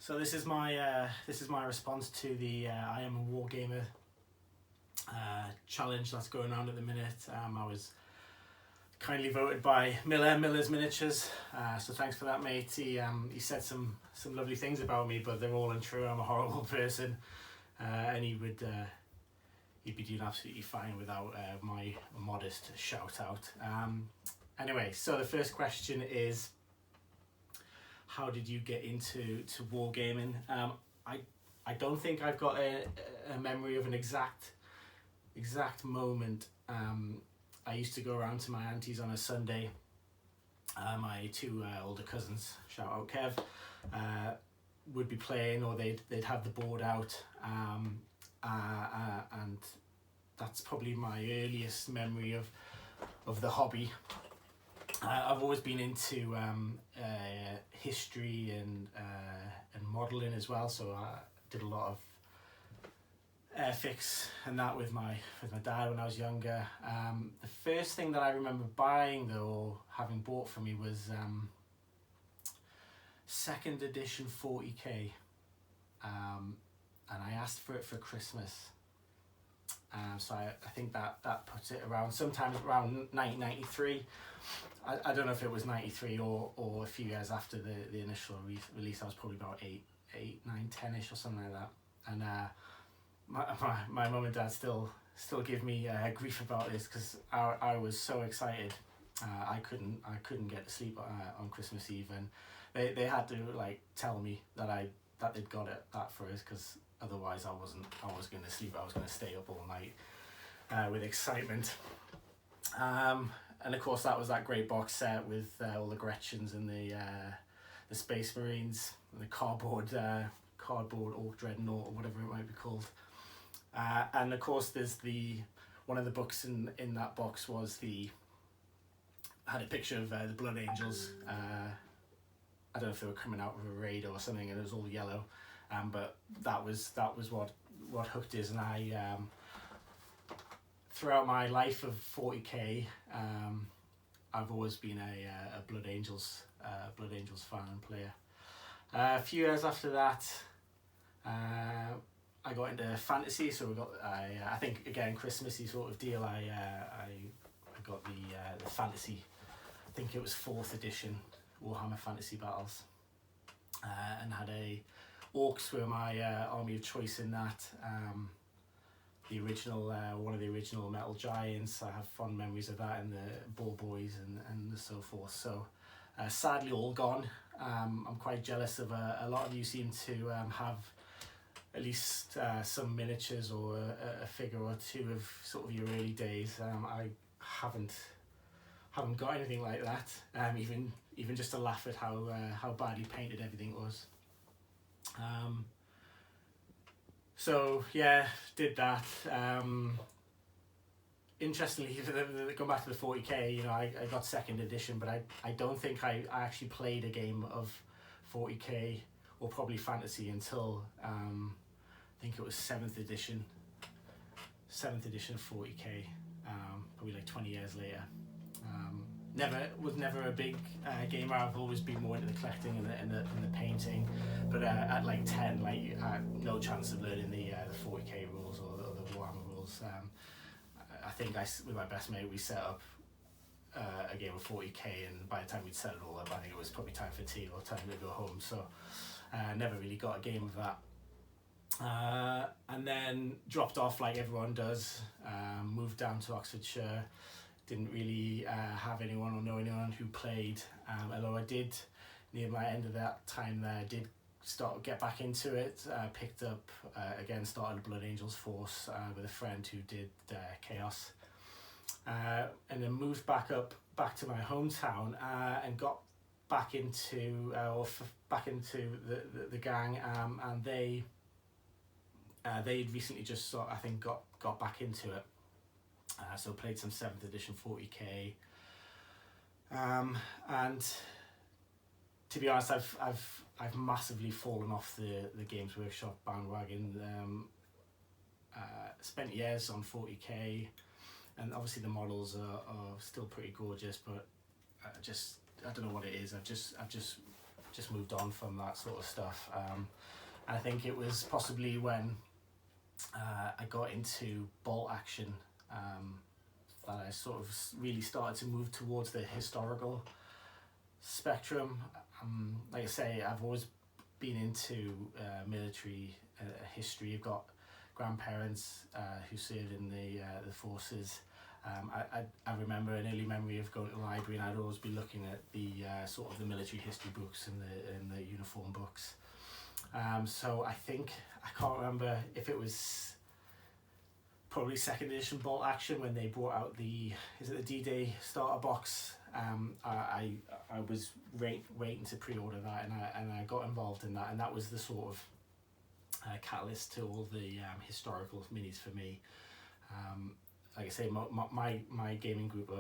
So this is my response to the I am a Wargamer challenge that's going around at the minute. I was kindly voted by Miller's Miniatures, so thanks for that, mate. He said some lovely things about me, but they're all untrue. I'm a horrible person, and he'd be doing absolutely fine without my modest shout out. Anyway, so the first question is, how did you get into wargaming? I don't think I've got a memory of an exact moment. I used to go around to my auntie's on a Sunday. My two older cousins, shout out Kev, would be playing, or they'd have the board out, and that's probably my earliest memory of the hobby. I've always been into history and modelling as well, so I did a lot of airfix and that with my dad when I was younger. The first thing that I remember buying, though, or having bought for me, was second edition 40k, and I asked for it for Christmas. So I think that puts it around sometime around 1993. I don't know if it was 93 or a few years after the initial release. I was probably about 8, 9, 10ish or something like that. And my mum and dad still give me grief about this, because I was so excited. I couldn't get to sleep on Christmas Eve, and they had to tell me that they'd got that for us, because otherwise I was going to sleep. I was going to stay up all night with excitement. And of course that was that great box set with all the Gretchens and the Space Marines and the cardboard Orc Dreadnought, or whatever it might be called. And of course there's one of the books in that box had a picture of the Blood Angels. I don't know if they were coming out with a raid or something, and it was all yellow. But that was what hooked us, and I throughout my life of 40k, I've always been a Blood Angels fan and player. A few years after that, I got into fantasy, so I think again Christmassy sort of deal. I got the fantasy. I think it was 4th edition Warhammer Fantasy Battles, and had Orcs were my army of choice in that. The original, one of the original Metal Giants. I have fond memories of that, and the Bull Boys and so forth. So sadly all gone. I'm quite jealous of a lot of you seem to have at least some miniatures or a figure or two of sort of your early days. I haven't got anything like that. Even just to laugh at how badly painted everything was. So yeah, did that. Interestingly, going back to the 40k, I got 2nd edition, but I don't think I actually played a game of 40k or probably fantasy until I think it was 7th edition 40k, probably 20 years later. Was never a big gamer. I've always been more into the collecting and the painting, but at 10, I had no chance of learning the 40k rules or the Warhammer rules. I think with my best mate we set up a game of 40k, and by the time we'd set it all up, I think it was probably time for tea or time to go home. So never really got a game of that. And then dropped off like everyone does. Moved down to Oxfordshire. Didn't really have anyone or know anyone who played, although I did, near my end of that time there, did get back into it. Picked up, again, started a Blood Angels force with a friend who did Chaos, and then moved back to my hometown, and got back into the gang, and they'd recently just I think got back into it. So played some 7th edition 40k, and to be honest, I've massively fallen off the Games Workshop bandwagon. Spent years on 40k, and obviously the models are still pretty gorgeous, but I don't know what it is. I've just just moved on from that sort of stuff. And I think it was possibly when I got into bolt action that I sort of really started to move towards the historical spectrum. Like I say, I've always been into military history. I've got grandparents who served in the forces. I remember an early memory of going to the library, and I'd always be looking at the sort of the military history books and the uniform books. So I think, I can't remember if it was probably second edition bolt action when they brought out the D-Day starter box. I was waiting to pre-order that, and I got involved in that, and that was the sort of catalyst to all the historical minis for me. Like I say, my gaming group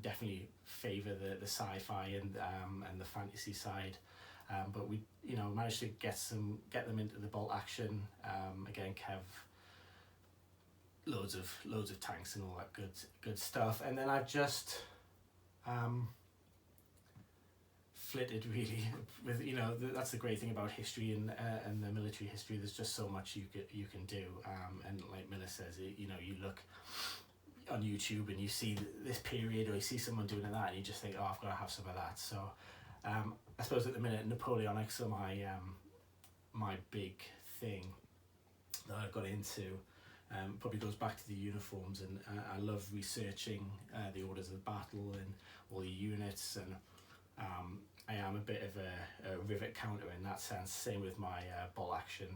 definitely favour the sci-fi and the fantasy side, but we managed to get them into the bolt action. Again, Kev, loads of tanks and all that good stuff, and then I've just flitted really with that's the great thing about history and the military history. There's just so much you can do, and like Miller says, you look on YouTube and you see this period, or you see someone doing that, and you just think, oh, I've got to have some of that. So I suppose at the minute Napoleonics are my big thing that I've got into. Probably goes back to the uniforms, and I love researching the orders of battle and all the units, and I am a bit of a rivet counter in that sense. Same with my bolt action.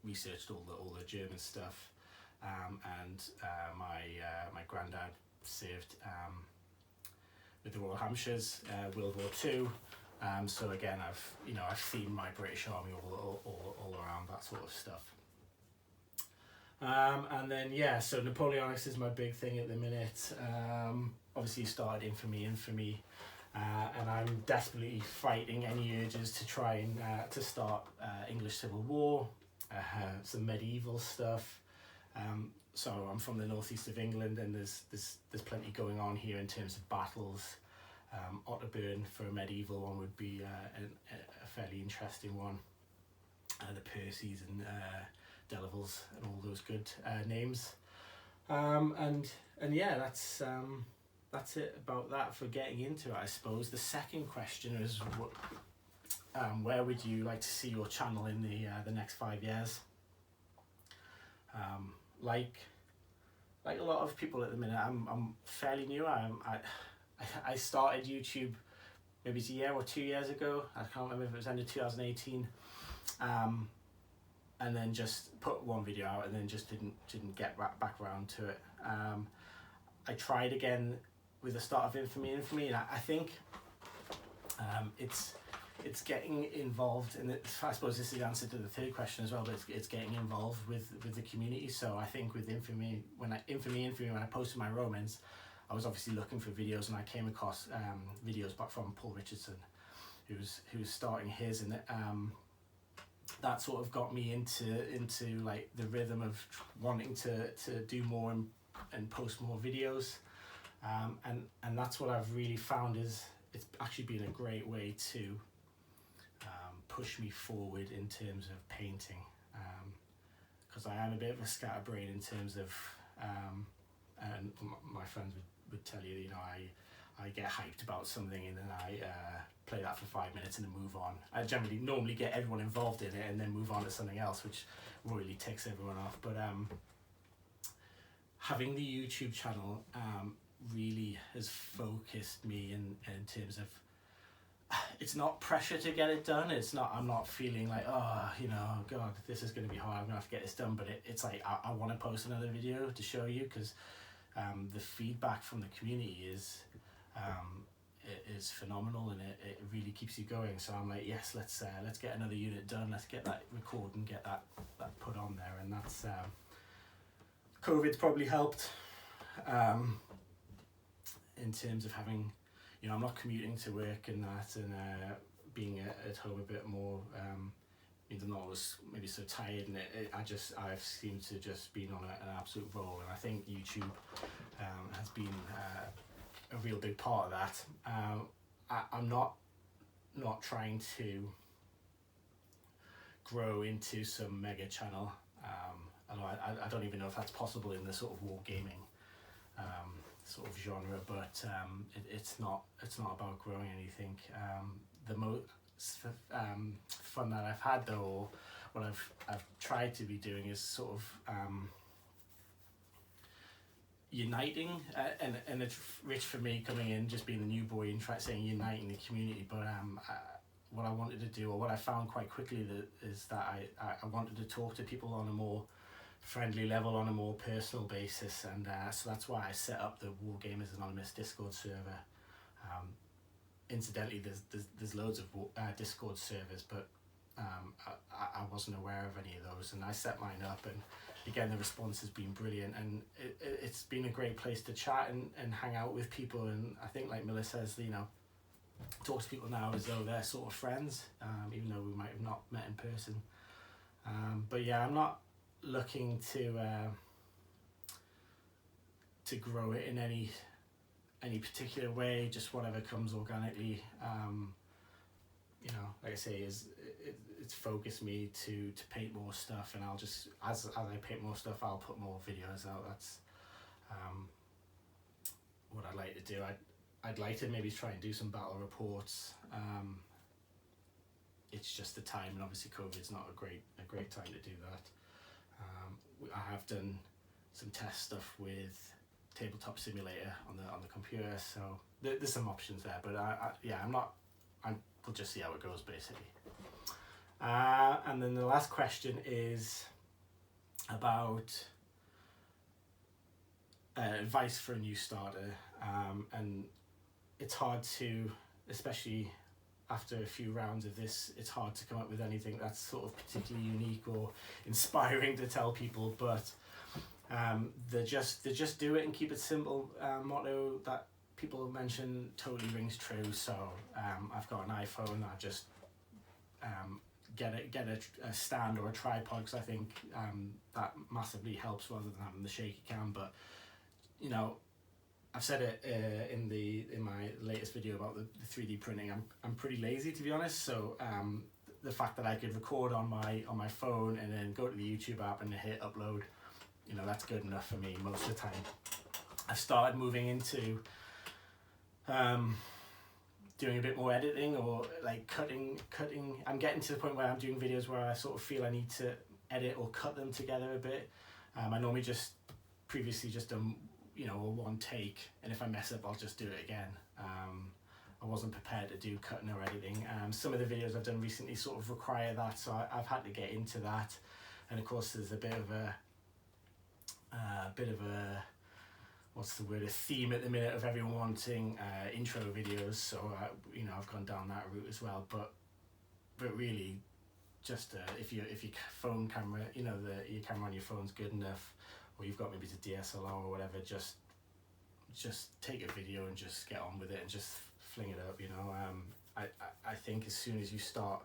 Researched all the German stuff, and my granddad served with the Royal Hampshires, World War II. So again, I've seen my British Army all around that sort of stuff. And then so Napoleonics is my big thing at the minute. Obviously started Infamy, and I'm desperately fighting any urges to try and to start English Civil War, some medieval stuff. So I'm from the northeast of England, and there's plenty going on here in terms of battles. Otterburn for a medieval one would be a fairly interesting one. The Percys and Delevils and all those good names. And yeah, that's it about that for getting into it, I suppose. The second question is, where would you like to see your channel in the next 5 years? Like a lot of people at the minute, I'm fairly new. I started YouTube maybe a year or 2 years ago. I can't remember if it was end of 2018. And then just put one video out, and then just didn't get back around to it. I tried again with the start of Infamy, and I think it's getting involved, and I suppose this is the answer to the third question as well, but it's getting involved with the community. So I think with Infamy, when I posted my Romans, I was obviously looking for videos, and I came across videos back from Paul Richardson, who was starting his, and that sort of got me into like the rhythm of wanting to do more and post more videos, and that's what I've really found is it's actually been a great way to push me forward in terms of painting, because I am a bit of a scatterbrain in terms of and my friends would tell you, I get hyped about something, and then I play that for 5 minutes and then move on. I normally get everyone involved in it and then move on to something else, which really ticks everyone off. But having the YouTube channel really has focused me in terms of, it's not pressure to get it done. I'm not feeling like, oh, God, this is going to be hard, I'm going to have to get this done. But it's like, I want to post another video to show you, because the feedback from the community is phenomenal, and it really keeps you going. So I'm like, yes, let's get another unit done, let's get that recorded and get that put on there. And that's COVID's probably helped in terms of having, I'm not commuting to work and that, and being at home a bit more, means I'm not always maybe so tired, and I've seemed to just been on an absolute roll, and I think YouTube has been a real big part of that. I'm not trying to grow into some mega channel. I don't even know if that's possible in the sort of wargaming sort of genre, but it's not about growing anything. The most fun that I've had though, or what I've tried to be doing, is sort of uniting, and it's rich for me coming in, just being the new boy and saying uniting the community. But what I wanted to do, or what I found quite quickly, is that I wanted to talk to people on a more friendly level, on a more personal basis, and so that's why I set up the Wargamers Anonymous Discord server. Incidentally, there's loads of Discord servers, but I wasn't aware of any of those, and I set mine up, and again the response has been brilliant, and it's been a great place to chat and hang out with people. And I think, like Miller says, you know, talk to people now as though they're sort of friends, even though we might have not met in person. But yeah, I'm not looking to grow it in any particular way, just whatever comes organically. You know, like I say, it's focused me to paint more stuff, and I'll just, as I paint more stuff, I'll put more videos out. That's what I'd like to do. I'd like to maybe try and do some battle reports. It's just the time, and obviously COVID's not a great time to do that. I have done some test stuff with Tabletop Simulator on the computer, so there's some options there. But we'll just see how it goes, basically. And then the last question is about advice for a new starter, and it's hard to, especially after a few rounds of this, it's hard to come up with anything that's sort of particularly unique or inspiring to tell people. But the just do it and keep it simple motto that people mention totally rings true. So I've got an iPhone. I just get a stand or a tripod, because I think that massively helps, rather than having the shaky cam. But you know, I've said it in my latest video about the 3D printing. I'm pretty lazy, to be honest. So the fact that I could record on my phone and then go to the YouTube app and hit upload, you know, that's good enough for me most of the time. I've started moving into doing a bit more editing, or like cutting. I'm getting to the point where I'm doing videos where I sort of feel I need to edit or cut them together a bit. I normally previously just done, you know, a one take, and if I mess up, I'll just do it again. I wasn't prepared to do cutting or editing. Some of the videos I've done recently sort of require that, so I've had to get into that. And of course, there's a bit of a what's the word, a theme at the minute of everyone wanting intro videos. So you know, I've gone down that route as well. But really, just if your phone camera, you know, your camera on your phone's good enough, or you've got maybe the DSLR or whatever, just take a video and just get on with it and just fling it up, you know. I think as soon as you start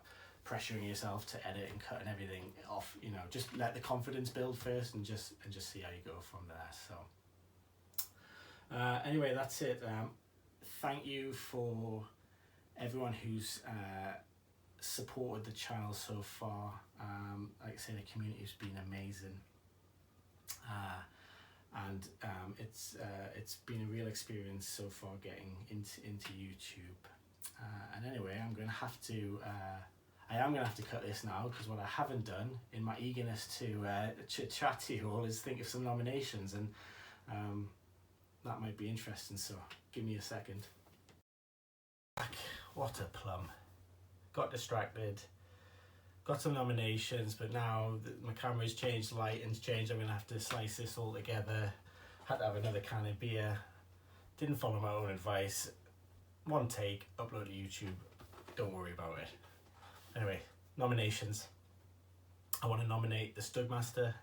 pressuring yourself to edit and cutting everything off, you know, just let the confidence build first, and just see how you go from there. So anyway, that's it. Thank you for everyone who's supported the channel so far. Like I say, the community's been amazing. And it's been a real experience so far getting into YouTube. And anyway, I am going to have to cut this now, because what I haven't done in my eagerness to chat to you all is think of some nominations, and that might be interesting, so give me a second. What a plum. Got distracted. Got some nominations, but now my camera's changed, the lighting's changed, I'm going to have to slice this all together. Had to have another can of beer. Didn't follow my own advice. One take, upload to YouTube. Don't worry about it. Anyway, nominations. I want to nominate the Stugmaster.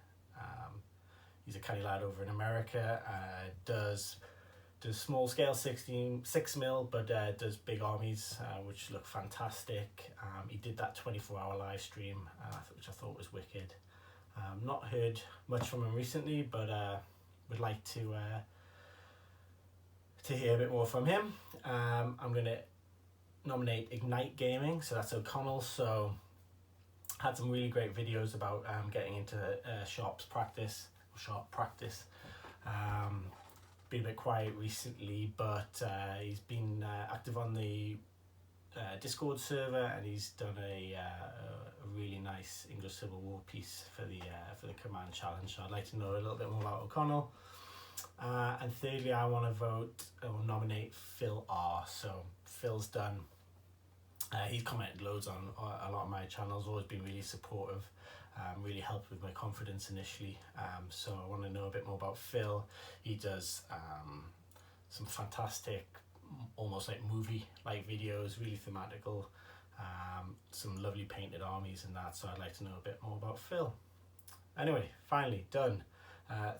He's a canny lad over in America. Does small scale 6mm, but does big armies, which look fantastic. He did that 24-hour live stream, which I thought was wicked. Not heard much from him recently, but would like to hear a bit more from him. I'm going to nominate Ignite Gaming, so that's O'Connell. So had some really great videos about getting into shop practice. Been a bit quiet recently, but he's been active on the Discord server, and he's done a really nice English Civil War piece for the Command Challenge. So I'd like to know a little bit more about O'Connell. And thirdly, I want to vote or nominate Phil R. So Phil's done. He's commented loads on a lot of my channels. Always been really supportive. Really helped with my confidence initially. So I want to know a bit more about Phil. He does some fantastic, almost like movie-like videos, really thematical. Some lovely painted armies and that. So I'd like to know a bit more about Phil. Anyway, finally done.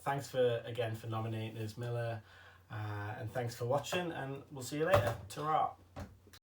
Thanks again for nominating us, Miller, and thanks for watching, and we'll see you later. Ta-ra.